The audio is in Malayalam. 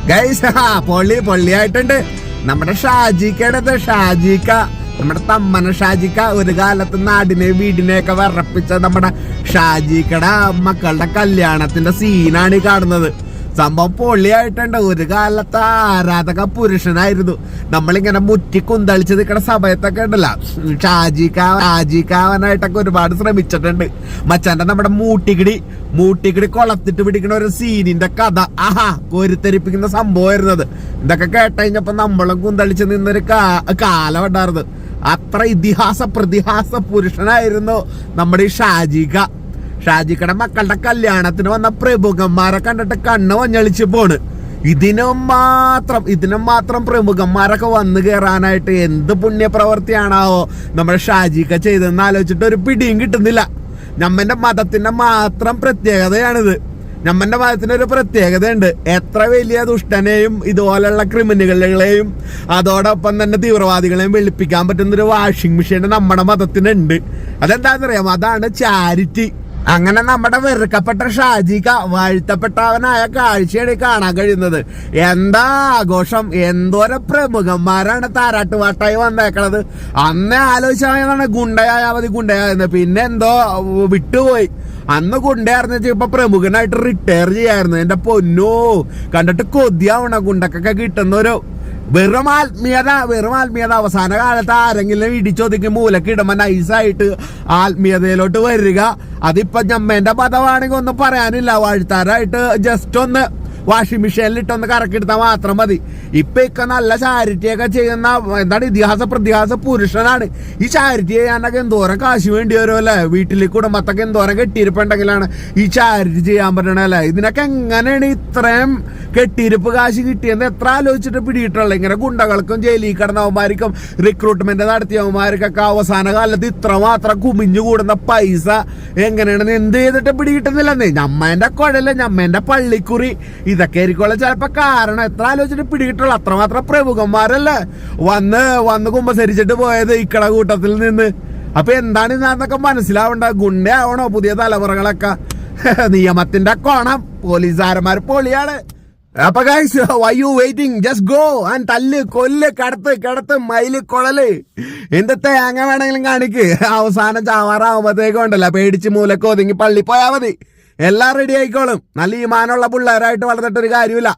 ഗൈസ് പൊള്ളിയായിട്ടുണ്ട്. നമ്മുടെ ഷാജിക്കടത് ഷാജിക്ക, നമ്മുടെ തമ്മന ഷാജിക്ക, ഒരു കാലത്ത് നാടിനെ വീടിനെയൊക്കെ വിറപ്പിച്ച നമ്മുടെ ഷാജിക്കട മക്കളുടെ കല്യാണത്തിന്റെ സീനാണ് ഈ കാണുന്നത്. സംഭവം പൊള്ളിയായിട്ടുണ്ട്. ഒരു കാലത്ത് ആരാധക പുരുഷനായിരുന്നു. നമ്മളിങ്ങനെ മുറ്റി കുന്തളിച്ച് നിൽക്കുന്ന സമയത്തൊക്കെ ഉണ്ടല്ലോ, ഷാജിക്കാവാനായിട്ടൊക്കെ ഒരുപാട് ശ്രമിച്ചിട്ടുണ്ട്. മച്ചാന്റെ നമ്മുടെ മൂട്ടിക്കിടി കൊളത്തിട്ട് പിടിക്കുന്ന ഒരു സീനിന്റെ കഥ കോരിത്തെരിപ്പിക്കുന്ന സംഭവമായിരുന്നത്. ഇതൊക്കെ കേട്ടുകഴിഞ്ഞപ്പോ നമ്മളും കുന്തളിച്ച് നിന്നൊരു കാലം ഉണ്ടായിരുന്നു. അത്ര പ്രതിഹാസ പുരുഷനായിരുന്നു നമ്മുടെ ഈ ഷാജിക്കയുടെ മക്കളുടെ കല്യാണത്തിന് വന്ന പ്രമുഖന്മാരെ കണ്ടിട്ട് കണ്ണ് മഞ്ഞളിച്ച് പോണ്. ഇതിനും മാത്രം പ്രമുഖന്മാരൊക്കെ വന്നു കയറാനായിട്ട് എന്ത് പുണ്യപ്രവൃത്തിയാണാവോ നമ്മുടെ ഷാജിക്ക ചെയ്തെന്ന് ആലോചിച്ചിട്ട് ഒരു പിടിയും കിട്ടുന്നില്ല. നമ്മന്റെ മതത്തിന്റെ മാത്രം പ്രത്യേകതയാണിത്. നമ്മന്റെ മതത്തിന് ഒരു പ്രത്യേകതയുണ്ട്. എത്ര വലിയ ദുഷ്ടനെയും ഇതുപോലുള്ള ക്രിമിനലുകളെയും അതോടൊപ്പം തന്നെ തീവ്രവാദികളെയും വെളുപ്പിക്കാൻ പറ്റുന്നൊരു വാഷിംഗ് മെഷീൻ നമ്മുടെ മതത്തിനുണ്ട്. അതെന്താണെന്നറിയാം, അതാണ് ചാരിറ്റി. അങ്ങനെ നമ്മുടെ വെറുക്കപ്പെട്ട ഷാജിക്ക വാഴ്ത്തപ്പെട്ടവനായ കാഴ്ചയാണ് കാണാൻ കഴിയുന്നത്. എന്താ ആഘോഷം! എന്തോരം പ്രമുഖന്മാരാണ് താരാട്ടുപാട്ടായി വന്നേക്കണത്. അന്നേ ആലോചിച്ചാണ് ഗുണ്ടയായാൽ മതി ഗുണ്ടയായിരുന്നു. പിന്നെ എന്തോ വിട്ടുപോയി. അന്ന് ഗുണ്ടയായിരുന്നു, ഇപ്പൊ പ്രമുഖനായിട്ട് റിട്ടയർ ചെയ്യായിരുന്നു. എന്റെ പൊന്നോ, കണ്ടിട്ട് കൊതിയാവണ ഗുണ്ടക്കൊക്കെ കിട്ടുന്നൊരു വെറും ആത്മീയത. അവസാന കാലത്ത് ആരെങ്കിലും ഇടിച്ചൊതുക്കി മൂലക്ക് ഇടുമ്പോ നൈസായിട്ട് ആത്മീയതയിലോട്ട് വരിക. അതിപ്പോ ഞമ്മേന്റെ പദമാണെങ്കിൽ ഒന്നും പറയാനില്ല. വാഴ്ത്താരായിട്ട് ജസ്റ്റ് ഒന്ന് വാഷിംഗ് മെഷീനിലിട്ടൊന്ന് കറക്കിയെടുത്താൽ മാത്രം മതി. ഇപ്പൊ നല്ല ചാരിറ്റിയൊക്കെ ചെയ്യുന്ന എന്താണ് പ്രതിഹാസ പുരുഷനാണ്. ഈ ചാരിറ്റി ചെയ്യാനൊക്കെ എന്തോരം കാശ് വേണ്ടി വരുമല്ലേ? വീട്ടിൽ കുടുംബത്തൊക്കെ എന്തോരം കെട്ടിയിരിപ്പുണ്ടെങ്കിലാണ് ഈ ചാരിറ്റി ചെയ്യാൻ പറ്റണല്ലേ? ഇതിനൊക്കെ എങ്ങനെയാണ് ഇത്രയും കെട്ടിയിരിപ്പ് കാശ് കിട്ടിയെന്ന് എത്ര ആലോചിച്ചിട്ട് പിടിയിട്ടുള്ളത്? ഇങ്ങനെ ഗുണ്ടകൾക്കും ജയിലിൽ കിടന്നവന്മാർക്കും റിക്രൂട്ട്മെന്റ് നടത്തിയവന്മാർക്കൊക്കെ അവസാന കാലത്ത് ഇത്രമാത്രം കുമിഞ്ഞു കൂടുന്ന പൈസ എങ്ങനെയാണെന്ന് എന്ത് ചെയ്തിട്ട് പിടികിട്ടുന്നില്ലെന്നേ. ഞമ്മേന്റെ കുഴല്, ഞമ്മേന്റെ പള്ളിക്കുറി, ഇതൊക്കെ ആയിരിക്കുള്ള ചിലപ്പോ കാരണം. എത്ര ആലോചിച്ചിട്ട് പിടികിട്ടുള്ളൂ. അത്രമാത്രം പ്രമുഖന്മാരല്ലേ വന്ന് കുമ്പസരിച്ചിട്ട് പോയത് ഇക്കട കൂട്ടത്തിൽ നിന്ന്. അപ്പൊ എന്താണ് ഇന്നൊക്കെ മനസ്സിലാവണ്ട. ഗുണ്ടയാവണോ പുതിയ തലമുറകളൊക്കെ? നിയമത്തിന്റെ കോണം, പോലീസുകാരന്മാർ പൊളിയാണ്. അപ്പൊ guys, why you waiting? Just go and തല്ല് കൊല്ല് കിടത്ത് മയില് കൊളല് എന്ത് തേങ്ങ വേണമെങ്കിലും കാണിക്ക്. അവസാനം ചാവാറാവുമ്പത്തേക്കും ഉണ്ടല്ലോ പേടിച്ച് മൂലക്ക് ഒതുങ്ങി പള്ളി പോയാ മതി. എല്ലാം റെഡി ആയിക്കോളും. നല്ല ഈമാനുള്ള പിള്ളേരായിട്ട് വളർന്നിട്ടൊരു കാര്യമില്ല.